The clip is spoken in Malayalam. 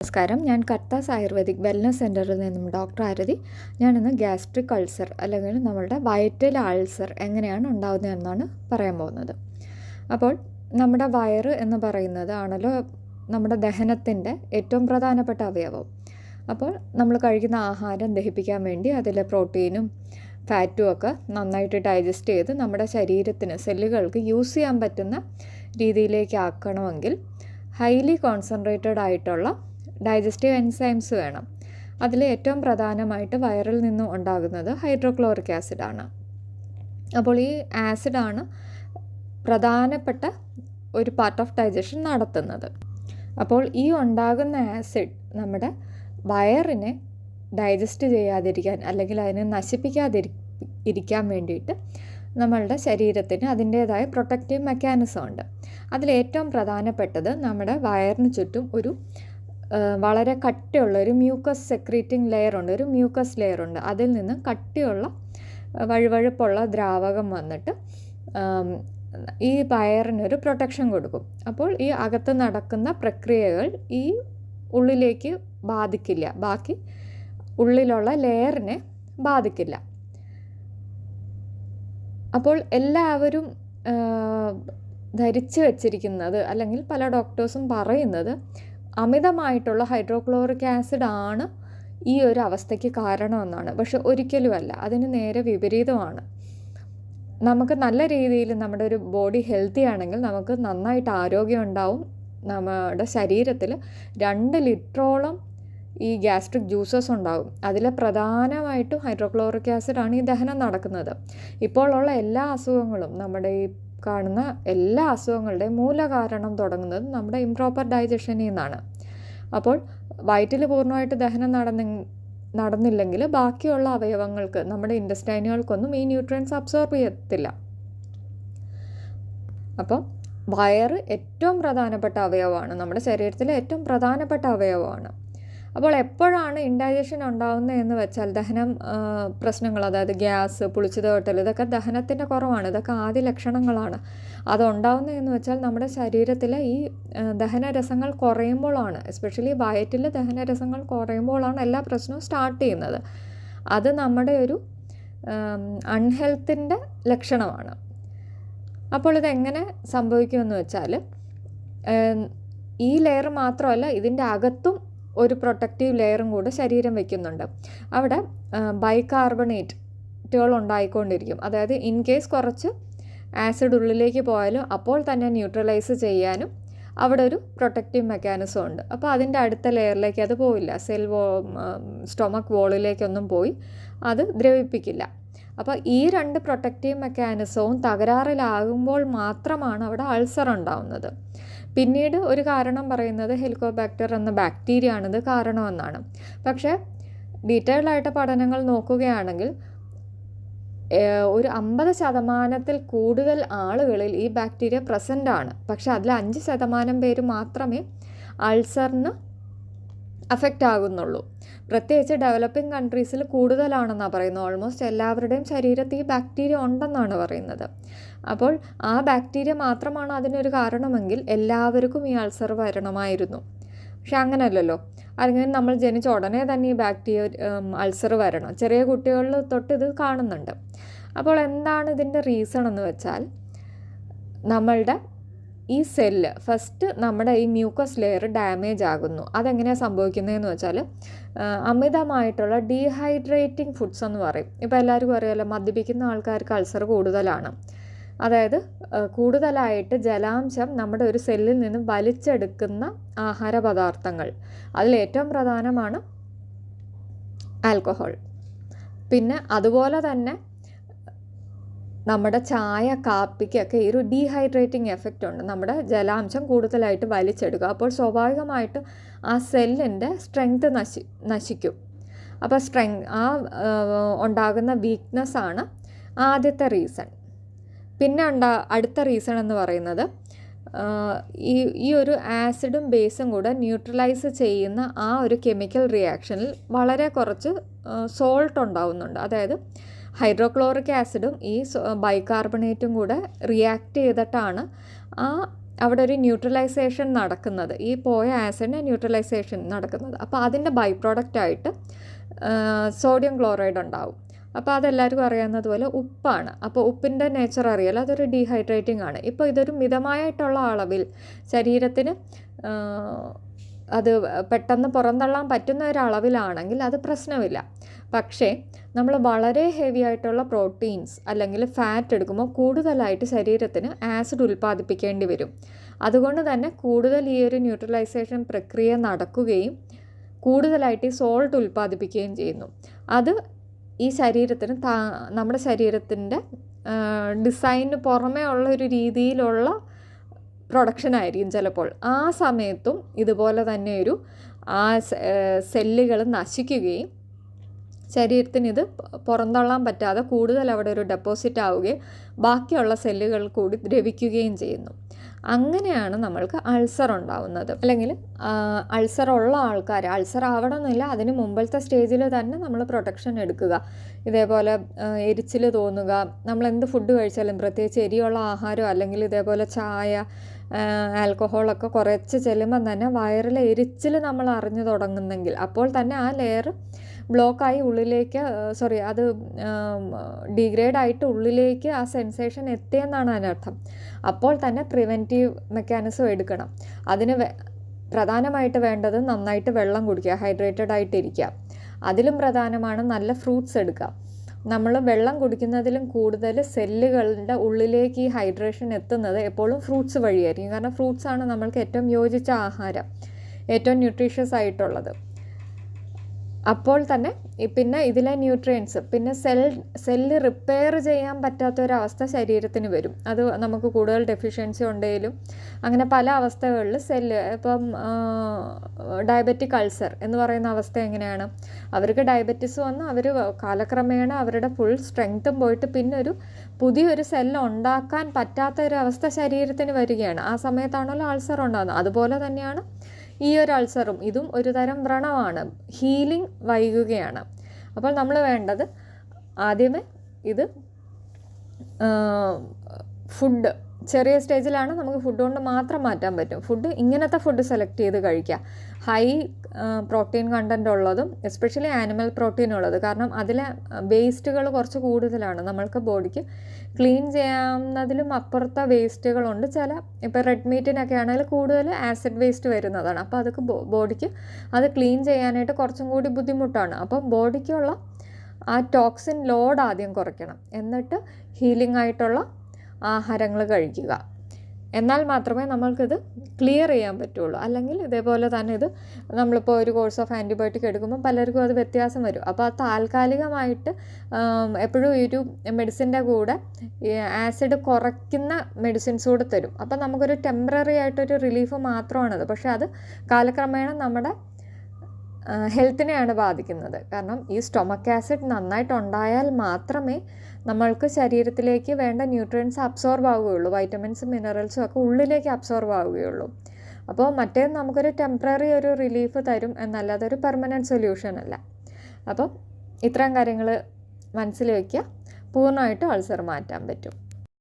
നമസ്കാരം. ഞാൻ കർത്താസ് ആയുർവേദിക് വെൽനസ് സെൻറ്ററിൽ നിന്നും ഡോക്ടർ ആരതി. ഞാനിന്ന് ഗ്യാസ്ട്രിക് അൾസർ അല്ലെങ്കിൽ നമ്മളുടെ വയറ്റിലെ അൾസർ എങ്ങനെയാണ് ഉണ്ടാകുന്നതെന്നാണ് പറയാൻ പോകുന്നത്. അപ്പോൾ നമ്മുടെ വയറ് എന്ന് പറയുന്നത് ആണല്ലോ നമ്മുടെ ദഹനത്തിൻ്റെ ഏറ്റവും പ്രധാനപ്പെട്ട അവയവം. അപ്പോൾ നമ്മൾ കഴിക്കുന്ന ആഹാരം ദഹിപ്പിക്കാൻ വേണ്ടി അതിലെ പ്രോട്ടീനും ഫാറ്റും ഒക്കെ നന്നായിട്ട് ഡൈജസ്റ്റ് ചെയ്ത് നമ്മുടെ ശരീരത്തിന് സെല്ലുകൾക്ക് യൂസ് ചെയ്യാൻ പറ്റുന്ന രീതിയിലേക്ക് ആക്കണമെങ്കിൽ ഹൈലി കോൺസെൻട്രേറ്റഡ് ആയിട്ടുള്ള ഡൈജസ്റ്റീവ് എൻസൈംസ് വേണം. അതിൽ ഏറ്റവും പ്രധാനമായിട്ട് വയറിൽ നിന്നും ഉണ്ടാകുന്നത് ഹൈഡ്രോക്ലോറിക് ആസിഡാണ്. അപ്പോൾ ഈ ആസിഡാണ് പ്രധാനപ്പെട്ട ഒരു പാർട്ട് ഓഫ് ഡൈജഷൻ നടത്തുന്നത്. അപ്പോൾ ഈ ഉണ്ടാകുന്ന ആസിഡ് നമ്മുടെ വയറിനെ ഡൈജസ്റ്റ് ചെയ്യാതിരിക്കാൻ അല്ലെങ്കിൽ അതിനെ നശിപ്പിക്കാതിരിക്കാൻ വേണ്ടിയിട്ട് നമ്മളുടെ ശരീരത്തിന് അതിൻ്റേതായ പ്രൊട്ടക്റ്റീവ് മെക്കാനിസം ഉണ്ട്. അതിലേറ്റവും പ്രധാനപ്പെട്ടത് നമ്മുടെ വയറിന് ചുറ്റും ഒരു വളരെ കട്ടിയുള്ള ഒരു മ്യൂക്കസ് സെക്രീറ്റിംഗ് ലെയറുണ്ട്, ഒരു മ്യൂക്കസ് ലെയറുണ്ട്. അതിൽ നിന്ന് കട്ടിയുള്ള വഴുവഴുപ്പുള്ള ദ്രാവകം വന്നിട്ട് ഈ വയറിനൊരു പ്രൊട്ടക്ഷൻ കൊടുക്കും. അപ്പോൾ ഈ അകത്ത് നടക്കുന്ന പ്രക്രിയകൾ ഈ ഉള്ളിലേക്ക് ബാധിക്കില്ല, ബാക്കി ഉള്ളിലുള്ള ലെയറിനെ ബാധിക്കില്ല. അപ്പോൾ എല്ലാവരും ധരിച്ചു വച്ചിരിക്കുന്നത് അല്ലെങ്കിൽ പല ഡോക്ടേഴ്സും പറയുന്നത് അമിതമായിട്ടുള്ള ഹൈഡ്രോക്ലോറിക് ആസിഡ് ആണ് ഈ ഒരു അവസ്ഥയ്ക്ക് കാരണമെന്നാണ്. പക്ഷെ ഒരിക്കലുമല്ല, അതിന് നേരെ വിപരീതമാണ്. നമുക്ക് നല്ല രീതിയിൽ നമ്മുടെ ഒരു ബോഡി ഹെൽത്തി ആണെങ്കിൽ നമുക്ക് നന്നായിട്ട് ആരോഗ്യം ഉണ്ടാവും. നമ്മുടെ ശരീരത്തിൽ 2 ലിറ്ററോളം ഈ ഗ്യാസ്ട്രിക് ജ്യൂസസ് ഉണ്ടാകും. അതിൽ പ്രധാനമായിട്ടും ഹൈഡ്രോക്ലോറിക് ആസിഡാണ് ഈ ദഹനം നടക്കുന്നത്. ഇപ്പോൾ ഉള്ള എല്ലാ അസുഖങ്ങളും, നമ്മുടെ ഈ കാണുന്ന എല്ലാ അസുഖങ്ങളുടെയും മൂലകാരണം തുടങ്ങുന്നത് നമ്മുടെ ഇംപ്രോപ്പർ ഡൈജഷനിൽ നിന്നാണ്. അപ്പോൾ വയറ്റിൽ പൂർണ്ണമായിട്ട് ദഹനം നടന്നില്ലെങ്കിൽ ബാക്കിയുള്ള അവയവങ്ങൾക്ക്, നമ്മുടെ ഇൻറ്റസ്റ്റൈനുകൾക്കൊന്നും ഈ ന്യൂട്രിയൻസ് അബ്സോർബ് ചെയ്യത്തില്ല. അപ്പോൾ വയറ് ഏറ്റവും പ്രധാനപ്പെട്ട അവയവമാണ്, നമ്മുടെ ശരീരത്തിലെ ഏറ്റവും പ്രധാനപ്പെട്ട അവയവമാണ്. അപ്പോൾ എപ്പോഴാണ് ഇൻഡൈജഷൻ ഉണ്ടാകുന്നതെന്ന് വെച്ചാൽ ദഹനം പ്രശ്നങ്ങൾ, അതായത് ഗ്യാസ്, പുളിച്ചത് കേട്ടൽ, ഇതൊക്കെ ദഹനത്തിൻ്റെ കുറവാണ്. ഇതൊക്കെ ആദ്യ ലക്ഷണങ്ങളാണ്. അതുണ്ടാകുന്നതെന്ന് വെച്ചാൽ നമ്മുടെ ശരീരത്തിലെ ഈ ദഹനരസങ്ങൾ കുറയുമ്പോഴാണ്, എസ്പെഷ്യലി വയറ്റിലെ ദഹനരസങ്ങൾ കുറയുമ്പോഴാണ് എല്ലാ പ്രശ്നവും സ്റ്റാർട്ട് ചെയ്യുന്നത്. അത് നമ്മുടെ ഒരു അൺഹെൽത്തിൻ്റെ ലക്ഷണമാണ്. അപ്പോൾ ഇതെങ്ങനെ സംഭവിക്കുമെന്ന് വെച്ചാൽ ഈ ലെയർ മാത്രമല്ല, ഇതിൻ്റെ അകത്തും ഒരു പ്രൊട്ടക്റ്റീവ് ലെയറും കൂടെ ശരീരം വയ്ക്കുന്നുണ്ട്. അവിടെ ബൈകാർബണേറ്റുകൾ ഉണ്ടായിക്കൊണ്ടിരിക്കും. അതായത് ഇൻ കേസ് കുറച്ച് ആസിഡ് ഉള്ളിലേക്ക് പോയാലും അപ്പോൾ തന്നെ ന്യൂട്രലൈസ് ചെയ്യാനും അവിടെ ഒരു പ്രൊട്ടക്റ്റീവ് മെക്കാനിസം ഉണ്ട്. അപ്പോൾ അതിൻ്റെ അടുത്ത ലെയറിലേക്ക് അത് പോവില്ല, സ്റ്റൊമക്ക് വോളിലേക്കൊന്നും പോയി അത് ദ്രവിപ്പിക്കില്ല. അപ്പോൾ ഈ 2 പ്രൊട്ടക്റ്റീവ് മെക്കാനിസവും തകരാറിലാകുമ്പോൾ മാത്രമാണ് അവിടെ അൾസർ ഉണ്ടാവുന്നത്. പിന്നീട് ഒരു കാരണം പറയുന്നത് ഹെലിക്കോബാക്ടർ എന്ന ബാക്ടീരിയ ആണിത് കാരണമെന്നാണ്. പക്ഷേ ഡീറ്റെയിൽഡായിട്ട് പഠനങ്ങൾ നോക്കുകയാണെങ്കിൽ ഒരു 50% കൂടുതൽ ആളുകളിൽ ഈ ബാക്ടീരിയ പ്രസൻ്റ് ആണ്. പക്ഷെ അതിൽ 5% പേര് മാത്രമേ അൾസറിന് അഫക്റ്റ് ആകുന്നുള്ളൂ. പ്രത്യേകിച്ച് ഡെവലപ്പിംഗ് കൺട്രീസിൽ കൂടുതലാണെന്നാണ് പറയുന്നത്. ഓൾമോസ്റ്റ് എല്ലാവരുടെയും ശരീരത്തിൽ ഈ ബാക്ടീരിയ ഉണ്ടെന്നാണ് പറയുന്നത്. അപ്പോൾ ആ ബാക്ടീരിയ മാത്രമാണ് അതിനൊരു കാരണമെങ്കിൽ എല്ലാവർക്കും ഈ അൾസർ വരണമായിരുന്നു. പക്ഷെ അങ്ങനെയല്ലല്ലോ. അല്ലെങ്കിൽ നമ്മൾ ജനിച്ച ഉടനെ തന്നെ ഈ അൾസർ വരണം? ചെറിയ കുട്ടികളിൽ തൊട്ട് ഇത് കാണുന്നുണ്ട്. അപ്പോൾ എന്താണ് ഇതിൻ്റെ റീസൺ എന്ന് വെച്ചാൽ, നമ്മളുടെ ഈ സെല്ല് ഫസ്റ്റ് നമ്മുടെ ഈ മ്യൂക്കസ് ലെയർ ഡാമേജ് ആകുന്നു. അതെങ്ങനെയാണ് സംഭവിക്കുന്നതെന്ന് വെച്ചാൽ, അമിതമായിട്ടുള്ള ഡീഹൈഡ്രേറ്റിംഗ് ഫുഡ്സ് എന്ന് പറയും. ഇപ്പോൾ എല്ലാവർക്കും അറിയാമല്ലോ, മദ്യപിക്കുന്ന ആൾക്കാർക്ക് അൾസർ കൂടുതലാണ്. അതായത് കൂടുതലായിട്ട് ജലാംശം നമ്മുടെ ഒരു സെല്ലിൽ നിന്ന് വലിച്ചെടുക്കുന്ന ആഹാര പദാർത്ഥങ്ങൾ. അതിലേറ്റവും പ്രധാനമാണ് ആൽക്കഹോൾ. പിന്നെ അതുപോലെ തന്നെ നമ്മുടെ ചായ, കാപ്പിക്കൊക്കെ ഈ ഒരു ഡീഹൈഡ്രേറ്റിംഗ് എഫക്റ്റ് ഉണ്ട്. നമ്മുടെ ജലാംശം കൂടുതലായിട്ട് വലിച്ചെടുക്കുക. അപ്പോൾ സ്വാഭാവികമായിട്ട് ആ സെല്ലിൻ്റെ സ്ട്രെങ്ത് നശിക്കും. അപ്പോൾ ഉണ്ടാകുന്ന വീക്ക്നെസ്സാണ് ആദ്യത്തെ റീസൺ. പിന്നെ അടുത്ത റീസൺ എന്ന് പറയുന്നത്, ഈ ഒരു ആസിഡും ബേസും കൂടെ ന്യൂട്രലൈസ് ചെയ്യുന്ന ആ ഒരു കെമിക്കൽ റിയാക്ഷനിൽ വളരെ കുറച്ച് സോൾട്ട് ഉണ്ടാവുന്നുണ്ട്. അതായത് ഹൈഡ്രോക്ലോറിക് ആസിഡും ഈ ബൈകാർബണേറ്റും കൂടെ റിയാക്ട് ചെയ്തിട്ടാണ് ആ അവിടെ ഒരു ന്യൂട്രലൈസേഷൻ നടക്കുന്നത്, ഈ പോയ ആസിഡിൻ്റെ ന്യൂട്രലൈസേഷൻ നടക്കുന്നത്. അപ്പോൾ അതിൻ്റെ ബൈ പ്രോഡക്റ്റായിട്ട് സോഡിയം ക്ലോറൈഡ് ഉണ്ടാവും. അപ്പോൾ അതെല്ലാവർക്കും അറിയാവുന്നതുപോലെ ഉപ്പാണ്. അപ്പോൾ ഉപ്പിൻ്റെ നേച്ചർ അറിയാലോ, അതൊരു ഡീഹൈഡ്രേറ്റിംഗ് ആണ്. ഇപ്പോൾ ഇതൊരു മിതമായിട്ടുള്ള അളവിൽ ശരീരത്തിന് അത് പെട്ടെന്ന് പുറന്തള്ളാൻ പറ്റുന്ന ഒരളവിലാണെങ്കിൽ അത് പ്രശ്നമില്ല. പക്ഷേ നമ്മൾ വളരെ ഹെവി ആയിട്ടുള്ള പ്രോട്ടീൻസ് അല്ലെങ്കിൽ ഫാറ്റ് എടുക്കുമ്പോൾ കൂടുതലായിട്ട് ശരീരത്തിന് ആസിഡ് ഉൽപ്പാദിപ്പിക്കേണ്ടി വരും. അതുകൊണ്ട് തന്നെ കൂടുതൽ ഈ ഒരു ന്യൂട്രലൈസേഷൻ പ്രക്രിയ നടക്കുകയും കൂടുതലായിട്ട് ഈ സോൾട്ട് ഉൽപ്പാദിപ്പിക്കുകയും ചെയ്യുന്നു. അത് ഈ ശരീരത്തിന് നമ്മുടെ ശരീരത്തിൻ്റെ ഡിസൈനിന് പുറമേ ഉള്ള ഒരു രീതിയിലുള്ള പ്രൊഡക്ഷൻ ആയിരിക്കും ചിലപ്പോൾ. ആ സമയത്തും ഇതുപോലെ തന്നെ ആ സെല്ലുകൾ നശിക്കുകയും ശരീരത്തിന് ഇത് പുറന്തള്ളാൻ പറ്റാതെ കൂടുതൽ അവിടെ ഒരു ഡെപ്പോസിറ്റ് ആവുകയും ബാക്കിയുള്ള സെല്ലുകൾ കൂടി ദ്രവിക്കുകയും ചെയ്യുന്നു. അങ്ങനെയാണ് നമ്മൾക്ക് അൾസർ ഉണ്ടാവുന്നത്. അല്ലെങ്കിൽ അൾസർ ഉള്ള ആൾക്കാർ, അൾസർ ആവണമെന്നില്ല, അതിന് മുമ്പത്തെ സ്റ്റേജിൽ തന്നെ നമ്മൾ പ്രൊട്ടക്ഷൻ എടുക്കുക. ഇതേപോലെ എരിച്ചിൽ തോന്നുക, നമ്മൾ എന്ത് ഫുഡ് കഴിച്ചാലും പ്രത്യേകിച്ച് എരിയുള്ള ആഹാരം അല്ലെങ്കിൽ ഇതേപോലെ ചായ, ആൽക്കഹോളൊക്കെ കുറച്ച് ചെല്ലുമ്പം തന്നെ വയറിലെ എരിച്ചിൽ നമ്മൾ അറിഞ്ഞു തുടങ്ങുന്നെങ്കിൽ അപ്പോൾ തന്നെ ആ ലെയർ ബ്ലോക്കായി ഉള്ളിലേക്ക് അത് ഡീഗ്രേഡ് ആയിട്ട് ഉള്ളിലേക്ക് ആ സെൻസേഷൻ എത്തിയെന്നാണ് അതിനർത്ഥം. അപ്പോൾ തന്നെ പ്രിവെൻറ്റീവ് മെക്കാനിസം എടുക്കണം. അതിന് പ്രധാനമായിട്ട് വേണ്ടത് നന്നായിട്ട് വെള്ളം കുടിക്കുക, ഹൈഡ്രേറ്റഡ് ആയിട്ടിരിക്കുക. അതിലും പ്രധാനമാണ് നല്ല ഫ്രൂട്ട്സ് എടുക്കുക. നമ്മൾ വെള്ളം കുടിക്കുന്നതിലും കൂടുതൽ സെല്ലുകളുടെ ഉള്ളിലേക്ക് ഈ ഹൈഡ്രേഷൻ എത്തുന്നത് എപ്പോഴും ഫ്രൂട്ട്സ് വഴിയായിരിക്കും. കാരണം ഫ്രൂട്ട്സാണ് നമ്മൾക്ക് ഏറ്റവും യോജിച്ച ആഹാരം, ഏറ്റവും ന്യൂട്രീഷ്യസ് ആയിട്ടുള്ളത്. അപ്പോൾ തന്നെ പിന്നെ ഇതിലെ ന്യൂട്രിയൻസ്, പിന്നെ സെല്ല് റിപ്പയർ ചെയ്യാൻ പറ്റാത്തൊരവസ്ഥ ശരീരത്തിന് വരും. അത് നമുക്ക് കൂടുതൽ ഡെഫിഷ്യൻസി ഉണ്ടെങ്കിലും അങ്ങനെ പല അവസ്ഥകളിൽ ഇപ്പം ഡയബറ്റിക് അൾസർ എന്ന് പറയുന്ന അവസ്ഥ എങ്ങനെയാണ്, അവർക്ക് ഡയബറ്റിസ് വന്ന് അവർ കാലക്രമേണ അവരുടെ ഫുൾ സ്ട്രെങ്ത്തും പോയിട്ട് പിന്നെ പുതിയൊരു സെല്ല് ഉണ്ടാക്കാൻ പറ്റാത്ത ഒരു അവസ്ഥ ശരീരത്തിന് വരികയാണ്. ആ സമയത്താണല്ലോ അൾസർ ഉണ്ടാകുന്നത്. അതുപോലെ തന്നെയാണ് ഈ ഒരു അൾസറും. ഇതും ഒരു തരം വ്രണമാണ്, ഹീലിംഗ് വൈകുകയാണ്. അപ്പോൾ നമ്മൾ വേണ്ടത് ആദ്യമേ ഇത് ഫുഡ് ചെറിയ സ്റ്റേജിലാണ് നമുക്ക് ഫുഡ് കൊണ്ട് മാത്രം മാറ്റാൻ പറ്റും. ഇങ്ങനത്തെ ഫുഡ് സെലക്ട് ചെയ്ത് കഴിക്കുക, ഹൈ പ്രോട്ടീൻ കണ്ടൻ്റ് ഉള്ളതും എസ്പെഷ്യലി ആനിമൽ പ്രോട്ടീൻ ഉള്ളത്. കാരണം അതിലെ വേസ്റ്റുകൾ കുറച്ച് കൂടുതലാണ്. നമ്മൾക്ക് ബോഡിക്ക് ക്ലീൻ ചെയ്യാവുന്നതിലും അപ്പുറത്തെ വേസ്റ്റുകളുണ്ട്. ഇപ്പോൾ റെഡ് മീറ്റിനൊക്കെ ആണെങ്കിൽ കൂടുതൽ ആസിഡ് വേസ്റ്റ് വരുന്നതാണ്. അപ്പോൾ അതൊക്കെ ബോഡിക്ക് അത് ക്ലീൻ ചെയ്യാനായിട്ട് കുറച്ചും കൂടി ബുദ്ധിമുട്ടാണ്. അപ്പം ബോഡിക്കുള്ള ആ ടോക്സിൻ ലോഡ് ആദ്യം കുറയ്ക്കണം, എന്നിട്ട് ഹീലിംഗ് ആയിട്ടുള്ള ആഹാരങ്ങൾ കഴിക്കുക. എന്നാൽ മാത്രമേ നമ്മൾക്കിത് ക്ലിയർ ചെയ്യാൻ പറ്റുള്ളൂ. അല്ലെങ്കിൽ ഇതേപോലെ തന്നെ ഇത് നമ്മളിപ്പോൾ ഒരു കോഴ്സ് ഓഫ് ആൻറ്റിബയോട്ടിക് എടുക്കുമ്പോൾ പലർക്കും അത് വ്യത്യാസം വരും. അപ്പോൾ അത് താൽക്കാലികമായിട്ട് എപ്പോഴും ഒരു മെഡിസിൻ്റെ കൂടെ ആസിഡ് കുറയ്ക്കുന്ന മെഡിസിൻസ് കൂടെ തരും. അപ്പോൾ നമുക്കൊരു ടെമ്പററി ആയിട്ടൊരു റിലീഫ് മാത്രമാണത്. പക്ഷേ അത് കാലക്രമേണ നമ്മുടെ ഹെൽത്തിനെയാണ് ബാധിക്കുന്നത്. കാരണം ഈ സ്റ്റൊമക് ആസിഡ് നന്നായിട്ടുണ്ടായാൽ മാത്രമേ നമ്മൾക്ക് ശരീരത്തിലേക്ക് വേണ്ട ന്യൂട്രിയൻസ് അബ്സോർബ് ആവുകയുള്ളൂ, വൈറ്റമിൻസും മിനറൽസും ഒക്കെ ഉള്ളിലേക്ക് അബ്സോർബ് ആവുകയുള്ളൂ. അപ്പോൾ മറ്റേ നമുക്കൊരു ടെമ്പററി ഒരു റിലീഫ് തരും എന്നല്ലാതെ ഒരു പെർമനൻറ്റ് സൊല്യൂഷൻ അല്ല. അപ്പോൾ ഇത്രയും കാര്യങ്ങൾ മനസ്സിൽ വയ്ക്കുക, പൂർണ്ണമായിട്ടും അൾസർ മാറ്റാൻ പറ്റും.